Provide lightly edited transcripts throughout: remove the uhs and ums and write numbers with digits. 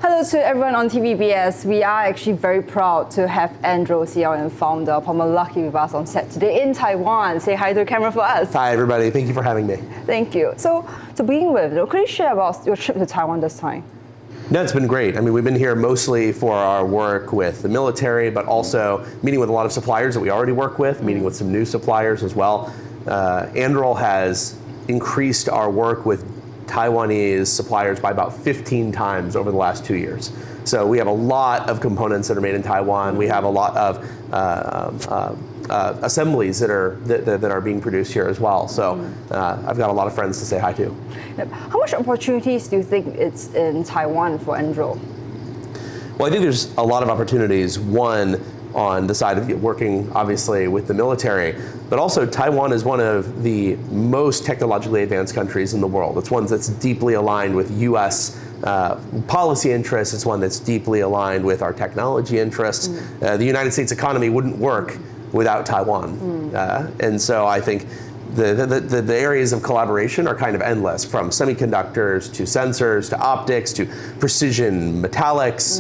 Hello to everyone on TVBS. We are actually very proud to have Anduril CEO and founder Palmer Luckey with us on set today in Taiwan. Say hi to the camera for us. Hi, everybody. Thank you for having me. Thank you. So to begin with, could you share about your trip to Taiwan this time? No, it's been great. I mean, we've been here mostly for our work with the military, but also meeting with a lot of suppliers that we already work with, meeting with some new suppliers as well. Anduril has increased our work with Taiwanese suppliers by about 15 times over the last 2 years. So we have a lot of components that are made in Taiwan. We have a lot of assemblies that are being produced here as well. So I've got a lot of friends to say hi to. How much opportunities do you think it's in Taiwan for Anduril? Well, I think there's a lot of opportunities. One, on the side of working, obviously, with the military, but also Taiwan is one of the most technologically advanced countries in the world. It's one that's deeply aligned with U.S. Policy interests. It's one that's deeply aligned with our technology interests. The United States economy wouldn't work without Taiwan. And so I think the areas of collaboration are kind of endless, from semiconductors to sensors to optics to precision metallics.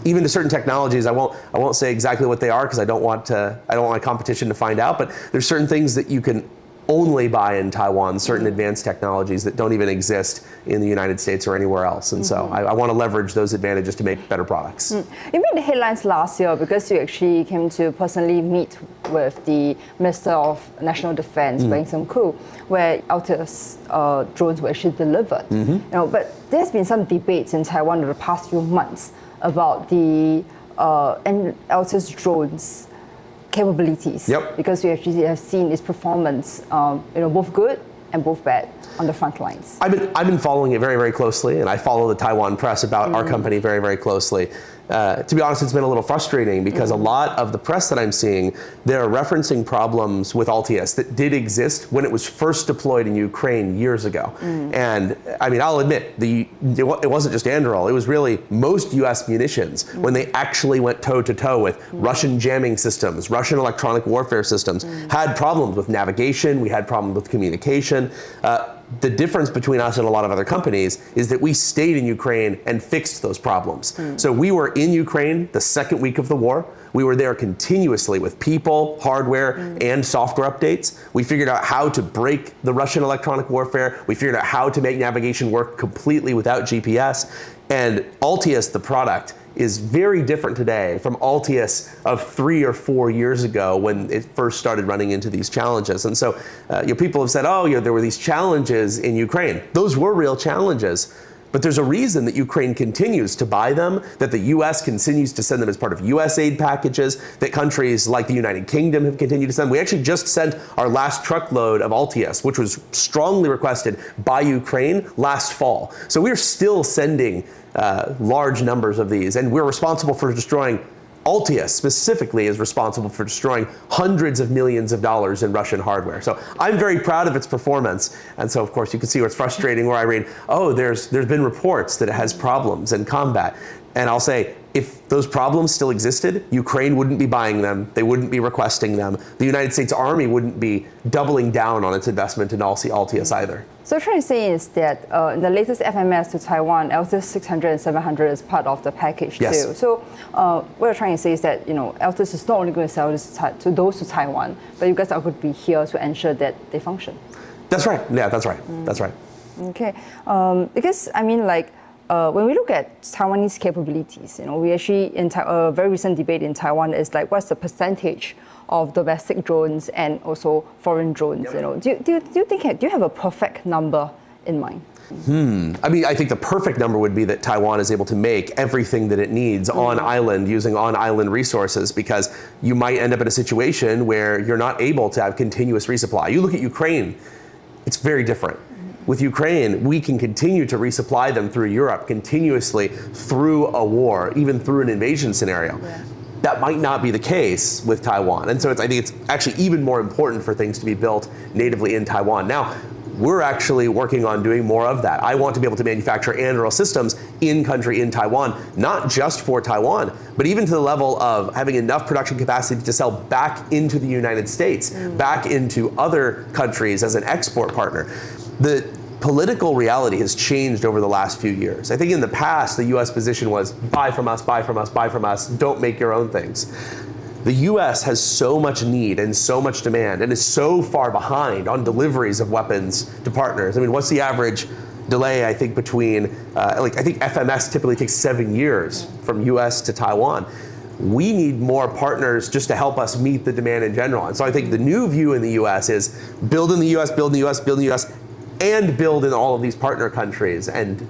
Even to certain technologies, I won't say exactly what they are because I don't want my competition to find out. But there's certain things that you can only buy in Taiwan, certain advanced technologies that don't even exist in the United States or anywhere else. And so I want to leverage those advantages to make better products. You made the headlines last year because you actually came to personally meet with the Minister of National Defense, Beng Sung-koo, where ALTIUS drones were actually delivered. But there's been some debates in Taiwan over the past few months about the ALTIUS drones capabilities, because we actually have seen its performance, both good and both bad on the front lines. I've been following it very, very closely, and I follow the Taiwan press about our company very, very closely. To be honest, it's been a little frustrating because a lot of the press that I'm seeing, they're referencing problems with ALTIUS that did exist when it was first deployed in Ukraine years ago. And I mean, I'll admit, it wasn't just Anduril, it was really most US munitions when they actually went toe-to-toe with Russian jamming systems, Russian electronic warfare systems, had problems with navigation, we had problems with communication. The difference between us and a lot of other companies is that we stayed in Ukraine and fixed those problems. So we were in Ukraine the second week of the war. We were there continuously with people, hardware, and software updates. We figured out how to break the Russian electronic warfare. We figured out how to make navigation work completely without GPS. And ALTIUS, the product, is very different today from ALTIUS of 3 or 4 years ago when it first started running into these challenges. And so people have said, there were these challenges in Ukraine. Those were real challenges. But there's a reason that Ukraine continues to buy them, that the U.S. continues to send them as part of U.S. aid packages, that countries like the United Kingdom have continued to send. We actually just sent our last truckload of ALTIUS, which was strongly requested by Ukraine last fall. So we're still sending large numbers of these, and we're responsible for destroying ALTIUS specifically is responsible for destroying hundreds of millions of dollars in Russian hardware. So I'm very proud of its performance. And so, of course, you can see where it's frustrating where I read, there's been reports that it has problems in combat. And I'll say, if those problems still existed, Ukraine wouldn't be buying them. They wouldn't be requesting them. The United States Army wouldn't be doubling down on its investment in ALTIUS either. So what I'm trying to say is that in the latest FMS to Taiwan, ALTIUS 600 and 700 is part of the package too. So what I'm trying to say is that ALTIUS is not only going to sell this to those to Taiwan, but you guys are going to be here to ensure that they function. That's right. Yeah, that's right. That's right. Okay. Because I mean, when we look at Taiwanese capabilities, we actually in a very recent debate in Taiwan is what's the percentage of domestic drones and also foreign drones? Do you have a perfect number in mind? I mean, I think the perfect number would be that Taiwan is able to make everything that it needs on island using on island resources, because you might end up in a situation where you're not able to have continuous resupply. You look at Ukraine, it's very different. With Ukraine, we can continue to resupply them through Europe continuously through a war, even through an invasion scenario. That might not be the case with Taiwan. And so I think it's actually even more important for things to be built natively in Taiwan. Now, we're actually working on doing more of that. I want to be able to manufacture Anduril systems in country in Taiwan, not just for Taiwan, but even to the level of having enough production capacity to sell back into the United States, back into other countries as an export partner. political reality has changed over the last few years. I think in the past, the US position was buy from us, buy from us, buy from us, don't make your own things. The US has so much need and so much demand and is so far behind on deliveries of weapons to partners. I mean, what's the average delay, I think, between, I think FMS typically takes 7 years from US to Taiwan. We need more partners just to help us meet the demand in general. And so I think the new view in the US is build in the US, build in the US, build in the US, and build in all of these partner countries, and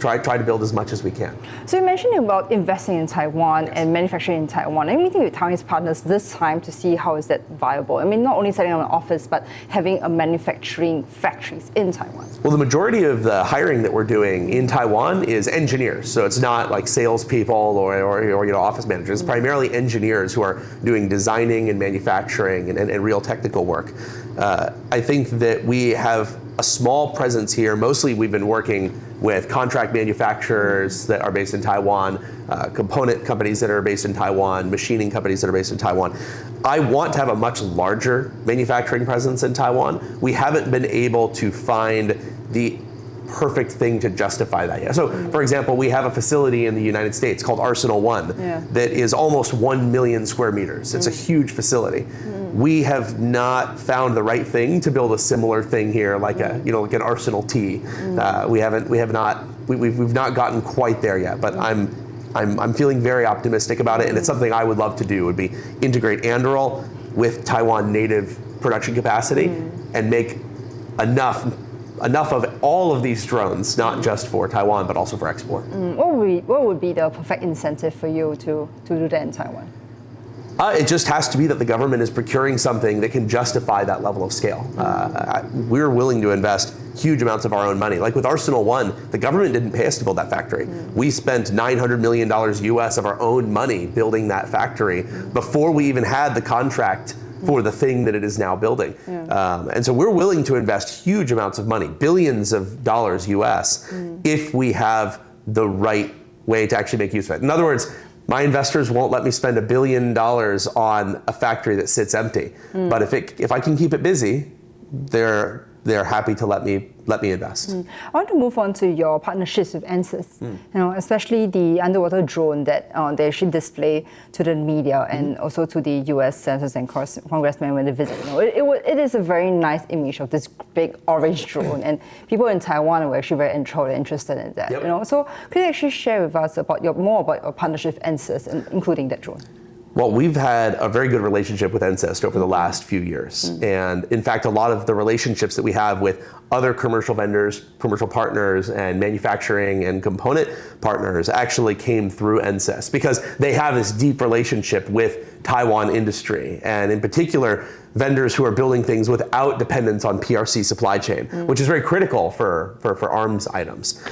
try to build as much as we can. So you mentioned about investing in Taiwan and manufacturing in Taiwan. And meeting with Taiwanese partners this time to see how is that viable. I mean, not only setting up an office, but having a manufacturing factories in Taiwan. Well, the majority of the hiring that we're doing in Taiwan is engineers. So it's not like salespeople or office managers. It's primarily engineers who are doing designing and manufacturing and real technical work. I think that we have a small presence here. Mostly we've been working with contract manufacturers that are based in Taiwan, component companies that are based in Taiwan, machining companies that are based in Taiwan. I want to have a much larger manufacturing presence in Taiwan. We haven't been able to find the perfect thing to justify that yet. So, for example, we have a facility in the United States called Arsenal One that is almost 1 million square meters. It's a huge facility. We have not found the right thing to build a similar thing here, like like an Arsenal T. We've not gotten quite there yet, but I'm feeling very optimistic about it, and it's something I would love to do. Would be integrate Anduril with Taiwan native production capacity and make enough of all of these drones, not just for Taiwan, but also for export. What would be the perfect incentive for you to do that in Taiwan? It just has to be that the government is procuring something that can justify that level of scale. We're willing to invest huge amounts of our own money. Like with Arsenal One, the government didn't pay us to build that factory. We spent $900 million US of our own money building that factory before we even had the contract for the thing that it is now building. And so we're willing to invest huge amounts of money, billions of dollars US, if we have the right way to actually make use of it. In other words, my investors won't let me spend $1 billion on a factory that sits empty. But if I can keep it busy, they're happy to let me invest. I want to move on to your partnerships with ANSYS, especially the underwater drone that they actually display to the media and also to the U.S. senators and congressmen when they visit. It is a very nice image of this big orange drone, and people in Taiwan were actually very enthralled and interested in that. So could you actually share with us more about your partnership with ANSYS, including that drone? Well, we've had a very good relationship with ANSYS over the last few years. And in fact, a lot of the relationships that we have with other commercial vendors, commercial partners, and manufacturing and component partners actually came through ANSYS because they have this deep relationship with Taiwan industry, and in particular, vendors who are building things without dependence on PRC supply chain, which is very critical for arms items.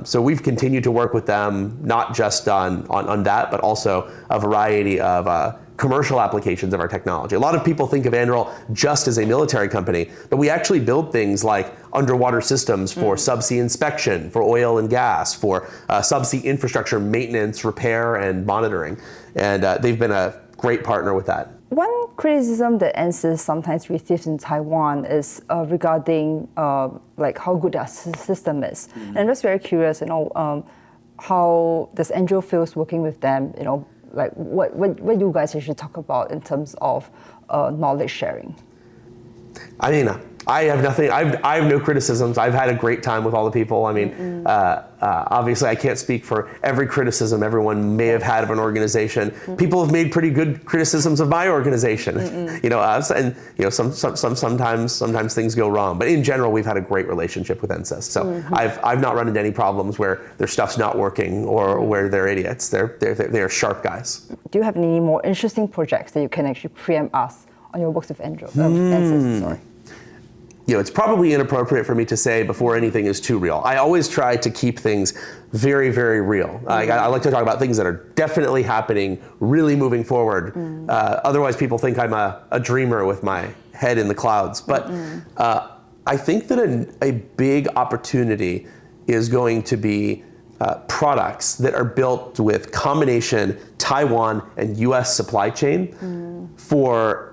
So we've continued to work with them, not just on that, but also a variety of commercial applications of our technology. A lot of people think of Anduril just as a military company, but we actually build things like underwater systems for subsea inspection, for oil and gas, for subsea infrastructure maintenance, repair, and monitoring. And they've been a great partner with that. One criticism that ANSYS sometimes receives in Taiwan is regarding like how good our system is. And I'm just very curious, how does Anduril feels working with them? Like what you guys actually talk about in terms of knowledge sharing? I mean, I have nothing. I have no criticisms. I've had a great time with all the people. I mean, obviously, I can't speak for every criticism everyone may have had of an organization. People have made pretty good criticisms of my organization, us, and sometimes things go wrong. But in general, we've had a great relationship with ANSYS. So I've not run into any problems where their stuff's not working or where they're idiots. They're sharp guys. Do you have any more interesting projects that you can actually preempt us on your works with ANSYS? Sorry. It's probably inappropriate for me to say before anything is too real. I always try to keep things very, very real. I like to talk about things that are definitely happening, really moving forward. Otherwise, people think I'm a dreamer with my head in the clouds. But I think that a big opportunity is going to be products that are built with combination Taiwan and US supply chain for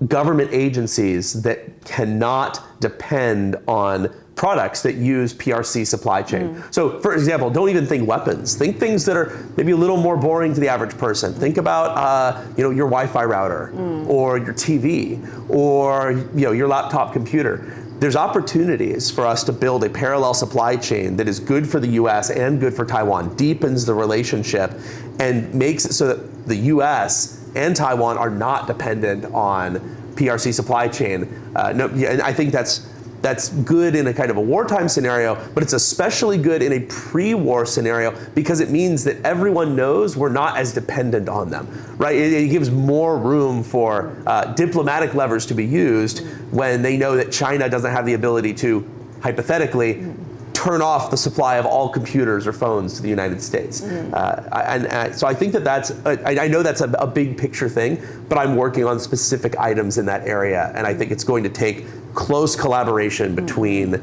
government agencies that cannot depend on products that use PRC supply chain. So for example, don't even think weapons. Think things that are maybe a little more boring to the average person. Think about your Wi-Fi router or your TV or your laptop computer. There's opportunities for us to build a parallel supply chain that is good for the US and good for Taiwan, deepens the relationship, and makes it so that the US and Taiwan are not dependent on PRC supply chain. And I think that's good in a kind of a wartime scenario, but it's especially good in a pre-war scenario because it means that everyone knows we're not as dependent on them, right? It gives more room for diplomatic levers to be used when they know that China doesn't have the ability to, hypothetically, turn off the supply of all computers or phones to the United States. So I think I know that's a big picture thing, but I'm working on specific items in that area, and I think it's going to take close collaboration between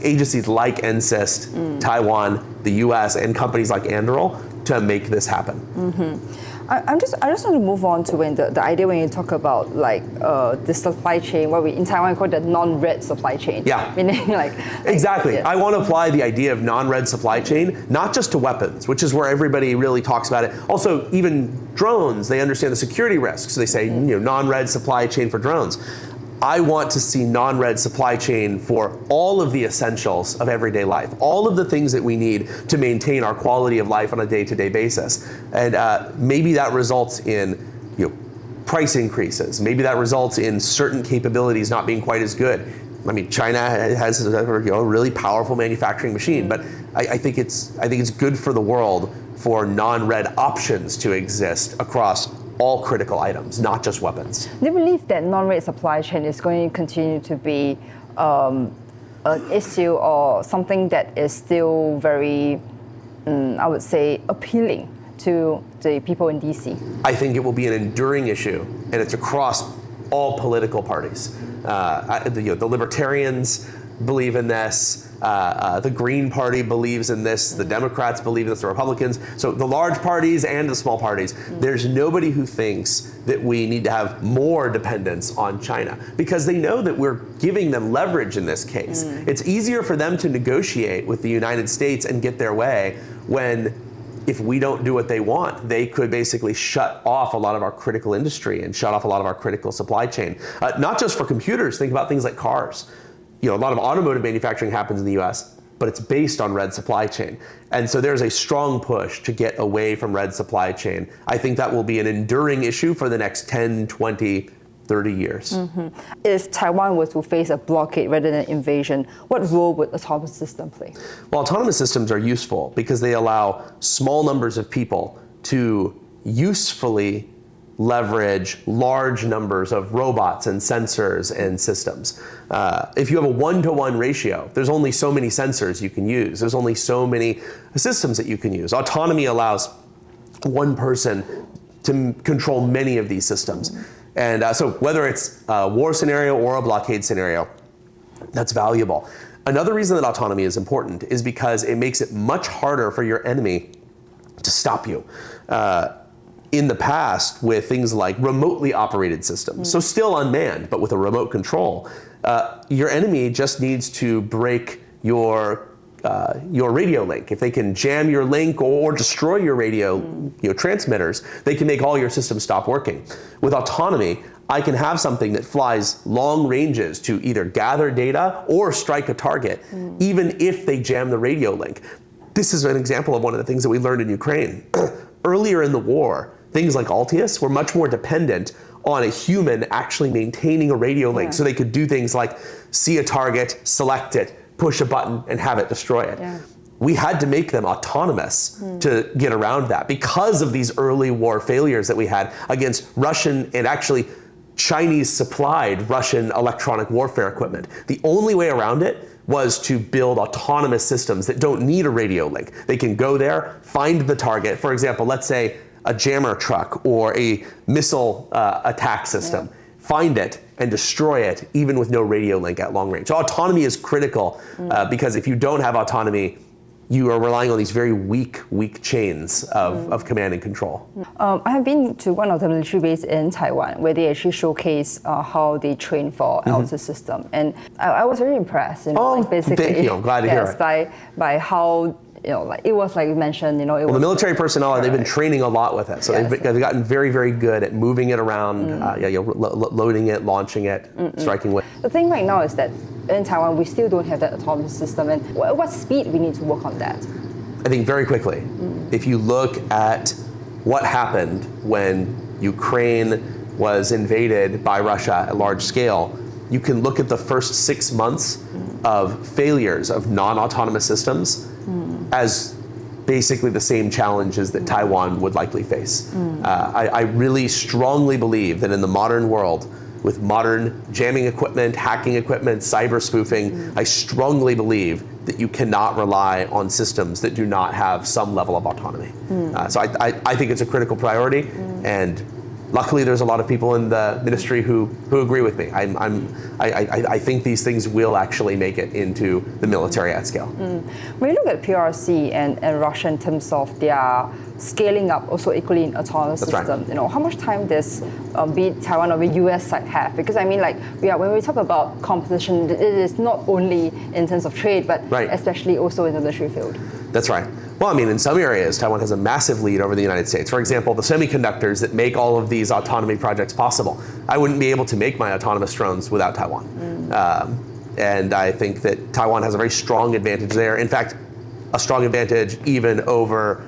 agencies like NCIST, Taiwan, the US, and companies like Anduril to make this happen. I just want to move on to the idea when you talk about the supply chain, what we in Taiwan call the non-red supply chain. Yeah. Meaning exactly. Yes. I want to apply the idea of non-red supply chain, not just to weapons, which is where everybody really talks about it. Also, even drones, they understand the security risks. So they say, non-red supply chain for drones. I want to see non-red supply chain for all of the essentials of everyday life, all of the things that we need to maintain our quality of life on a day-to-day basis. And maybe that results in price increases. Maybe that results in certain capabilities not being quite as good. I mean, China has a really powerful manufacturing machine, but I think it's good for the world for non-red options to exist across all critical items, not just weapons. Do you believe that non-red supply chain is going to continue to be an issue or something that is still very, I would say, appealing to the people in DC? I think it will be an enduring issue, and it's across all political parties. The libertarians believe in this. The Green Party believes in this. The Democrats believe in this. The Republicans. So the large parties and the small parties. There's nobody who thinks that we need to have more dependence on China because they know that we're giving them leverage in this case. It's easier for them to negotiate with the United States and get their way when, if we don't do what they want, they could basically shut off a lot of our critical industry and shut off a lot of our critical supply chain. Not just for computers. Think about things like cars. A lot of automotive manufacturing happens in the US, but it's based on red supply chain. And so there's a strong push to get away from red supply chain. I think that will be an enduring issue for the next 10, 20, 30 years. If Taiwan was to face a blockade rather than invasion, what role would autonomous systems play? Well, autonomous systems are useful because they allow small numbers of people to usefully leverage large numbers of robots and sensors and systems. If you have a 1-to-1 ratio, there's only so many sensors you can use. There's only so many systems that you can use. Autonomy allows one person to control many of these systems. And so whether it's a war scenario or a blockade scenario, that's valuable. Another reason that autonomy is important is because it makes it much harder for your enemy to stop you. In the past, with things like remotely operated systems, so still unmanned, but with a remote control, your enemy just needs to break your radio link. If they can jam your link or destroy your radio transmitters, they can make all your systems stop working. With autonomy, I can have something that flies long ranges to either gather data or strike a target, even if they jam the radio link. This is an example of one of the things that we learned in Ukraine. Earlier in the war, things like ALTIUS were much more dependent on a human actually maintaining a radio link. So they could do things like see a target, select it, push a button, and have it destroy it. We had to make them autonomous to get around that because of these early war failures that we had against Russian and actually Chinese supplied Russian electronic warfare equipment. The only way around it was to build autonomous systems that don't need a radio link. They can go there, find the target. For example, let's say a jammer truck or a missile attack system. Find it and destroy it even with no radio link at long range. So autonomy is critical because if you don't have autonomy, you are relying on these very weak chains of command and control. I have been to one of the military bases in Taiwan where they actually showcase how they train for ALTIUS system, and I was very impressed. Basically, thank you. I'm glad to hear it. By how it was like you mentioned, the military personnel, they've been training a lot with it. So they've gotten very, very good at moving it around, loading it, launching it, striking with. The thing right now is that in Taiwan, we still don't have that autonomous system. And what speed we need to work on that? I think very quickly, if you look at what happened when Ukraine was invaded by Russia at large scale, you can look at the first 6 months of failures of non-autonomous systems as basically the same challenges that Taiwan would likely face. I really strongly believe that in the modern world, with modern jamming equipment, hacking equipment, cyber spoofing, I strongly believe that you cannot rely on systems that do not have some level of autonomy. So I think it's a critical priority, and luckily there's a lot of people in the ministry who agree with me. I think these things will actually make it into the military at scale. When you look at PRC and Russia in terms of their scaling up also equally in autonomous system, how much time does be Taiwan or the US side have? Because I mean, when we talk about competition, it is not only in terms of trade, but especially also in the military field. That's right. Well, I mean, in some areas, Taiwan has a massive lead over the United States. For example, the semiconductors that make all of these autonomy projects possible. I wouldn't be able to make my autonomous drones without Taiwan. And I think that Taiwan has a very strong advantage there. In fact, a strong advantage even over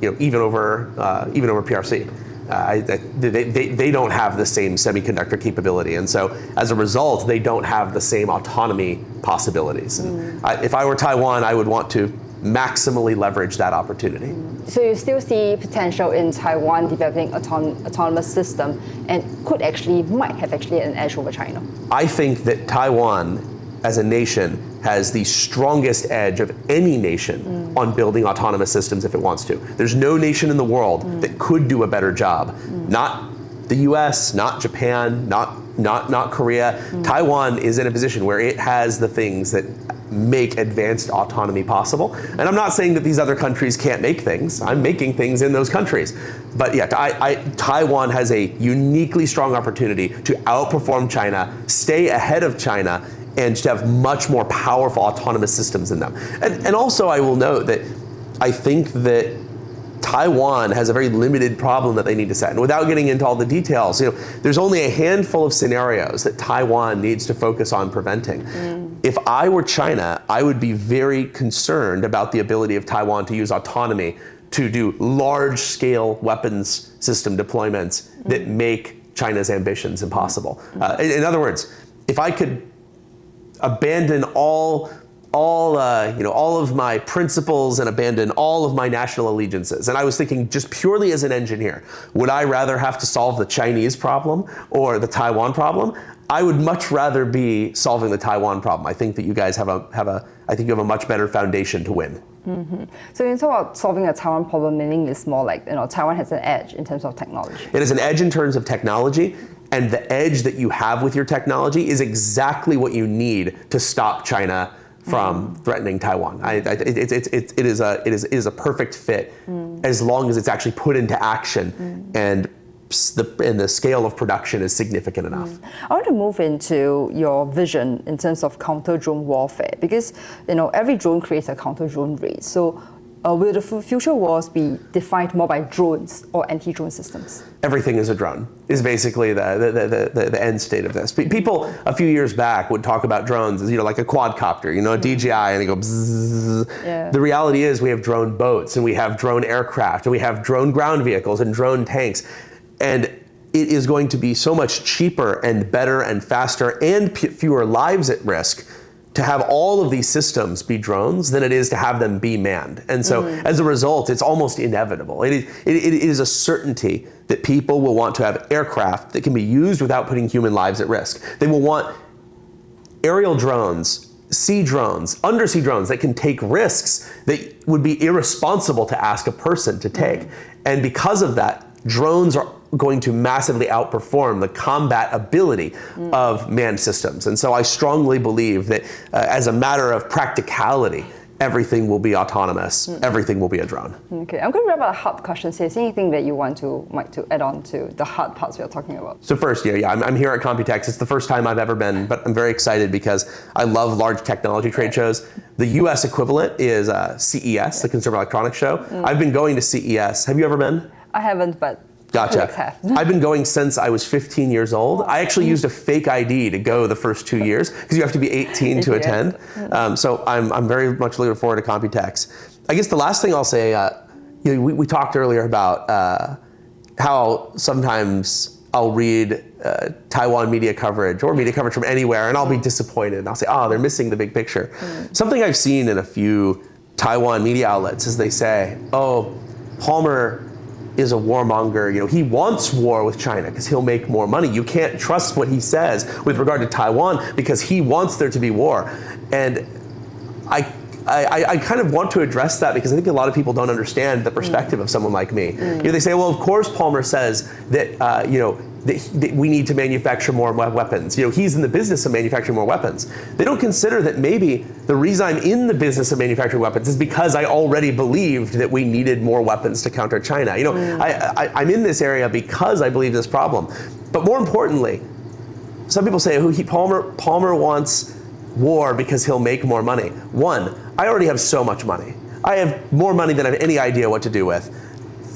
PRC. They don't have the same semiconductor capability, and so as a result, they don't have the same autonomy possibilities. And if I were Taiwan, I would want to maximally leverage that opportunity. So you still see potential in Taiwan developing autonomous system and might have an edge over China? I think that Taiwan as a nation has the strongest edge of any nation on building autonomous systems if it wants to. There's no nation in the world that could do a better job. Not the US, not Japan, not Korea. Taiwan is in a position where it has the things that make advanced autonomy possible. And I'm not saying that these other countries can't make things. I'm making things in those countries. But yeah, Taiwan has a uniquely strong opportunity to outperform China, stay ahead of China, and to have much more powerful autonomous systems in them. And also I will note that I think that Taiwan has a very limited problem that they need to set. And without getting into all the details, there's only a handful of scenarios that Taiwan needs to focus on preventing. If I were China, I would be very concerned about the ability of Taiwan to use autonomy to do large-scale weapons system deployments that make China's ambitions impossible. In other words, if I could abandon all of my principles and abandon all of my national allegiances. And I was thinking just purely as an engineer, would I rather have to solve the Chinese problem or the Taiwan problem? I would much rather be solving the Taiwan problem. I think that you guys have a much better foundation to win. So when you talk about solving a Taiwan problem, meaning it's more like, Taiwan has an edge in terms of technology. It is an edge in terms of technology, and the edge that you have with your technology is exactly what you need to stop China from threatening Taiwan. It is a perfect fit as long as it's actually put into action and the scale of production is significant enough. I want to move into your vision in terms of counter-drone warfare, because every drone creates a counter-drone race. So will the future wars be defined more by drones or anti-drone systems? Everything is a drone is basically the end state of this. People a few years back would talk about drones as like a quadcopter, a DJI, and they go bzzz. The reality is we have drone boats and we have drone aircraft and we have drone ground vehicles and drone tanks. And it is going to be so much cheaper and better and faster and fewer lives at risk to have all of these systems be drones than it is to have them be manned. And so as a result, it's almost inevitable. It is a certainty that people will want to have aircraft that can be used without putting human lives at risk. They will want aerial drones, sea drones, undersea drones that can take risks that would be irresponsible to ask a person to take. And because of that, drones are going to massively outperform the combat ability of manned systems. And so I strongly believe that as a matter of practicality, everything will be autonomous, everything will be a drone. Okay, I'm going to wrap up hard questions here. Is there anything that you want to, Mike, to add on to the hard parts we are talking about? So first, I'm here at Computex. It's the first time I've ever been, but I'm very excited because I love large technology trade shows. The US equivalent is CES, the Consumer Electronics Show. I've been going to CES. Have you ever been? I haven't, but Gotcha. I've been going since I was 15 years old. I actually used a fake ID to go the first 2 years because you have to be 18 to attend. So I'm very much looking forward to Computex. I guess the last thing I'll say, we talked earlier about how sometimes I'll read Taiwan media coverage or media coverage from anywhere and I'll be disappointed. I'll say, oh, they're missing the big picture. Something I've seen in a few Taiwan media outlets is they say, oh, Palmer is a warmonger. He wants war with China because he'll make more money. You can't trust what he says with regard to Taiwan because he wants there to be war. And I kind of want to address that because I think a lot of people don't understand the perspective of someone like me. They say, well, of course Palmer says that that we need to manufacture more weapons. He's in the business of manufacturing more weapons. They don't consider that maybe the reason I'm in the business of manufacturing weapons is because I already believed that we needed more weapons to counter China. I'm in this area because I believe this problem. But more importantly, some people say, Palmer wants war because he'll make more money. One, I already have so much money. I have more money than I have any idea what to do with.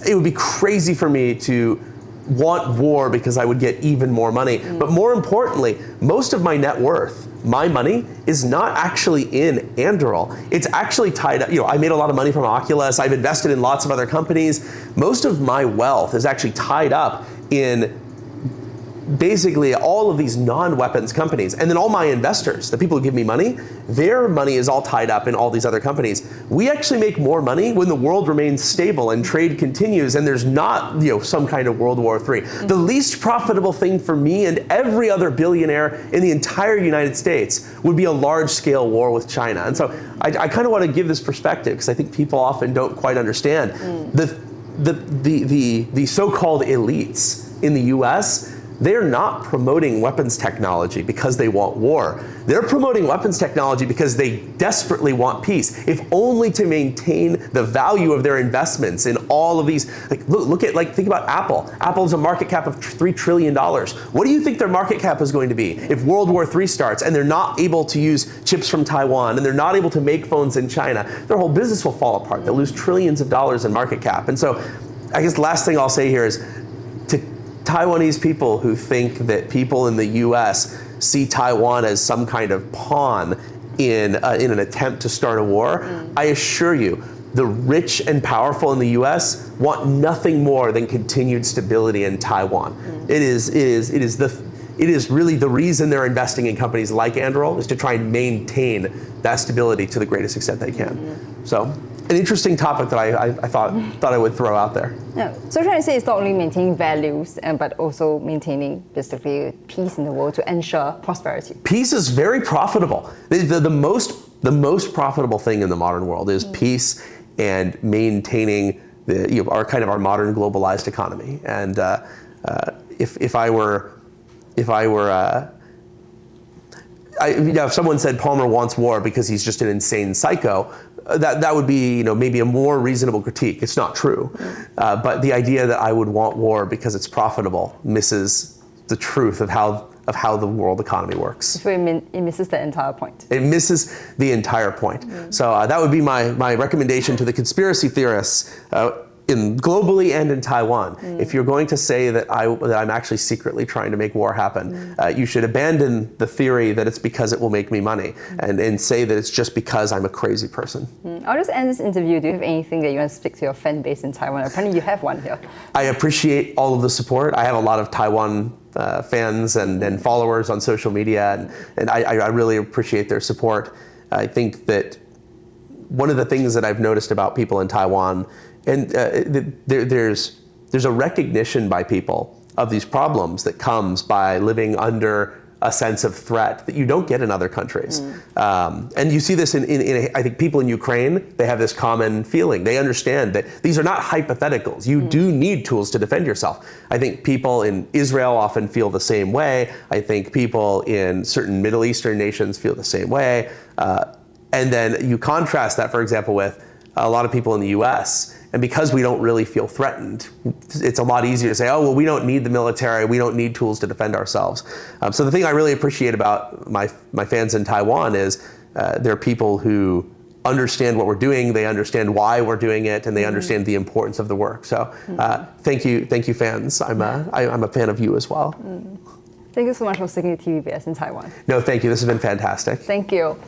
It would be crazy for me to want war because I would get even more money. But more importantly, most of my net worth, my money, is not actually in Anduril. It's actually tied up. I made a lot of money from Oculus. I've invested in lots of other companies. Most of my wealth is actually tied up in basically all of these non-weapons companies. And then all my investors, the people who give me money, their money is all tied up in all these other companies. We actually make more money when the world remains stable and trade continues and there's not some kind of World War III. The least profitable thing for me and every other billionaire in the entire United States would be a large-scale war with China. And so I kind of want to give this perspective because I think people often don't quite understand. The so-called elites in the US, they're not promoting weapons technology because they want war. They're promoting weapons technology because they desperately want peace, if only to maintain the value of their investments in all of these. Think about Apple. Apple has a market cap of $3 trillion. What do you think their market cap is going to be if World War III starts and they're not able to use chips from Taiwan and they're not able to make phones in China? Their whole business will fall apart. They'll lose trillions of dollars in market cap. And so I guess the last thing I'll say here is, Taiwanese people who think that people in the US see Taiwan as some kind of pawn in an attempt to start a war, I assure you, the rich and powerful in the US want nothing more than continued stability in Taiwan. It is really the reason they're investing in companies like Anduril, is to try and maintain that stability to the greatest extent they can. So, an interesting topic that I thought I would throw out there. Yeah. So trying to say it's not only maintaining values, but also maintaining basically peace in the world to ensure prosperity. Peace is very profitable. The most profitable thing in the modern world is peace and maintaining our modern globalized economy. And if someone said Palmer wants war because he's just an insane psycho, that would be maybe a more reasonable critique. It's not true, but the idea that I would want war because it's profitable misses the truth of how the world economy works. So it misses the entire point. It misses the entire point. So that would be my recommendation to the conspiracy theorists globally and in Taiwan. If you're going to say that I'm actually secretly trying to make war happen, you should abandon the theory that it's because it will make me money and say that it's just because I'm a crazy person. I'll just end this interview. Do you have anything that you want to speak to your fan base in Taiwan? Apparently you have one here. I appreciate all of the support. I have a lot of Taiwan fans and followers on social media, and I really appreciate their support. I think that one of the things that I've noticed about people in Taiwan, and there's a recognition by people of these problems that comes by living under a sense of threat that you don't get in other countries. And you see this in I think people in Ukraine, they have this common feeling. They understand that these are not hypotheticals. You do need tools to defend yourself. I think people in Israel often feel the same way. I think people in certain Middle Eastern nations feel the same way. And then you contrast that, for example, with a lot of people in the US, and because we don't really feel threatened, it's a lot easier to say, oh, well, we don't need the military, we don't need tools to defend ourselves. So the thing I really appreciate about my fans in Taiwan is there are people who understand what we're doing, they understand why we're doing it, and they understand the importance of the work. So thank you fans. I'm a fan of you as well. Thank you so much for sticking to TVBS in Taiwan. No, thank you. This has been fantastic. Thank you.